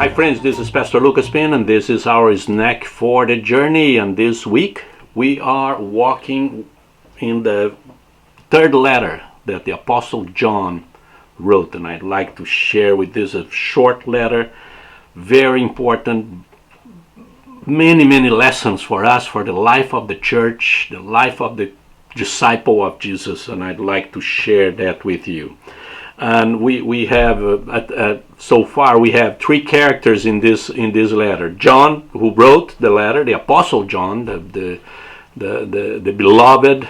Hi friends, this is Pastor Lucas Pin and this is our snack for the journey. And this week we are walking in the third letter that the Apostle John wrote, and I'd like to share with this a short letter, very important, many lessons for us, for the life of the church, the life of the disciple of Jesus, and I'd like to share that with you. And we have so far we have three characters in this letter. John, who wrote the letter, the Apostle John, the beloved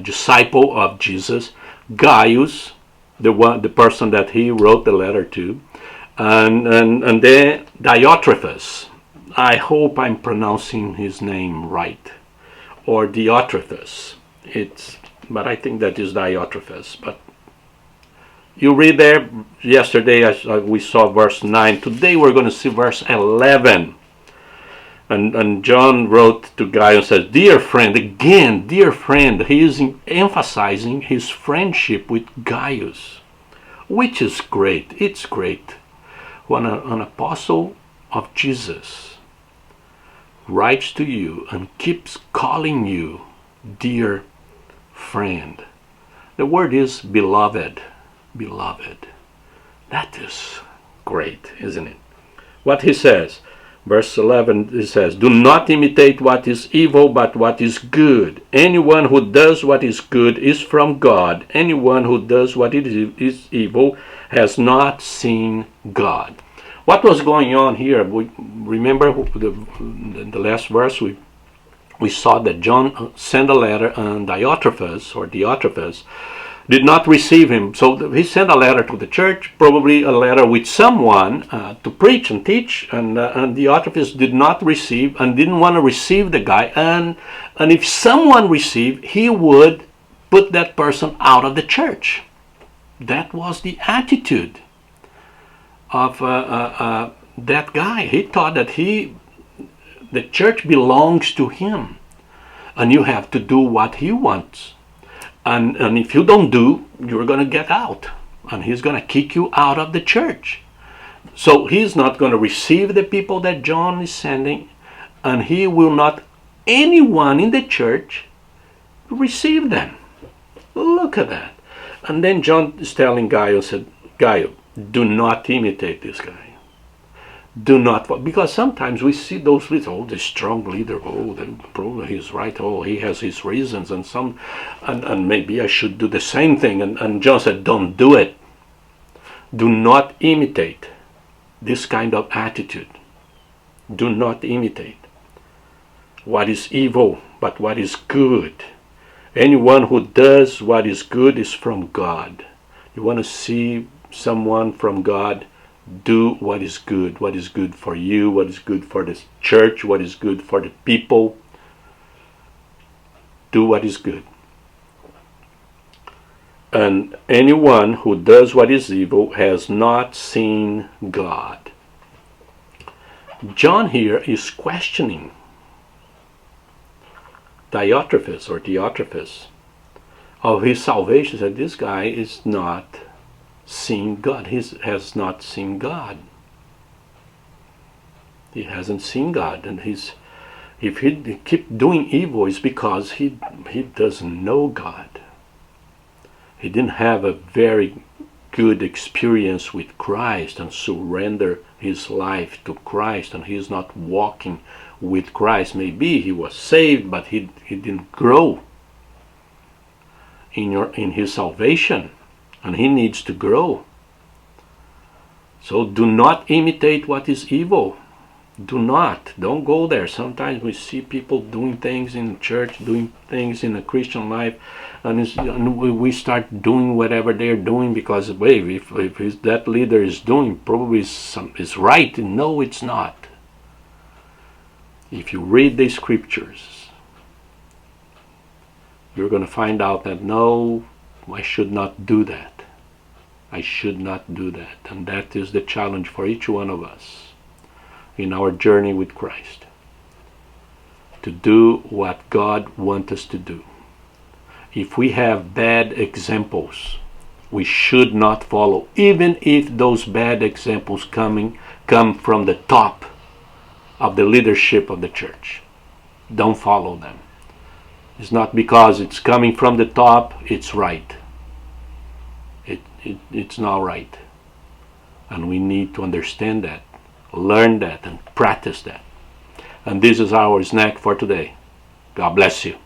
disciple of Jesus. Gaius, the person that he wrote the letter to, and then Diotrephes. I hope I'm pronouncing his name right, or Diotrephes. But I think that is Diotrephes. But you read there, yesterday we saw verse 9. Today we're going to see verse 11. And John wrote to Gaius and says, dear friend, again, dear friend. He is emphasizing his friendship with Gaius, which is great. It's great when an apostle of Jesus writes to you and keeps calling you dear friend. The word is beloved. Beloved. That is great, isn't it? What he says, verse 11, he says, do not imitate what is evil, but what is good. Anyone who does what is good is from God. Anyone who does what is evil has not seen God. What was going on here? We remember the last verse, we saw that John sent a letter, and Diotrephes did not receive him. So he sent a letter to the church, probably a letter with someone to preach and teach, and Diotrephes did not receive and didn't want to receive the guy. And if someone received, he would put that person out of the church. That was the attitude of that guy. He thought that the church belongs to him, and you have to do what he wants. And if you don't do, you're going to get out. And he's going to kick you out of the church. So he's not going to receive the people that John is sending. And he will not, anyone in the church, receive them. Look at that. And then John is telling Gaius, Gaius, do not imitate this guy. Do not, because sometimes we see those leaders, the strong leader, probably he's right, he has his reasons, and maybe I should do the same thing. And John said, don't do it. Do not imitate this kind of attitude. Do not imitate what is evil, but what is good. Anyone who does what is good is from God. You want to see someone from God? Do what is good for you, what is good for the church, what is good for the people. Do what is good. And anyone who does what is evil has not seen God. John here is questioning Diotrephes of his salvation. He said, this guy is not seen God. He has not seen God. He hasn't seen God, and if he keep doing evil, it's because he doesn't know God. He didn't have a very good experience with Christ and surrender his life to Christ, and he's not walking with Christ. Maybe he was saved, but he didn't grow in his salvation. And he needs to grow. So do not imitate what is evil. Don't go there. Sometimes we see people doing things in church, doing things in a Christian life, and we start doing whatever they're doing because, wait, if that leader is doing, probably is right. No, it's not. If you read the scriptures, you're going to find out that no, I should not do that. I should not do that. And that is the challenge for each one of us in our journey with Christ. To do what God wants us to do. If we have bad examples, we should not follow, even if those bad examples come from the top of the leadership of the church. Don't follow them. It's not because it's coming from the top, it's right. It's not right. And we need to understand that, learn that, and practice that. And this is our snack for today. God bless you.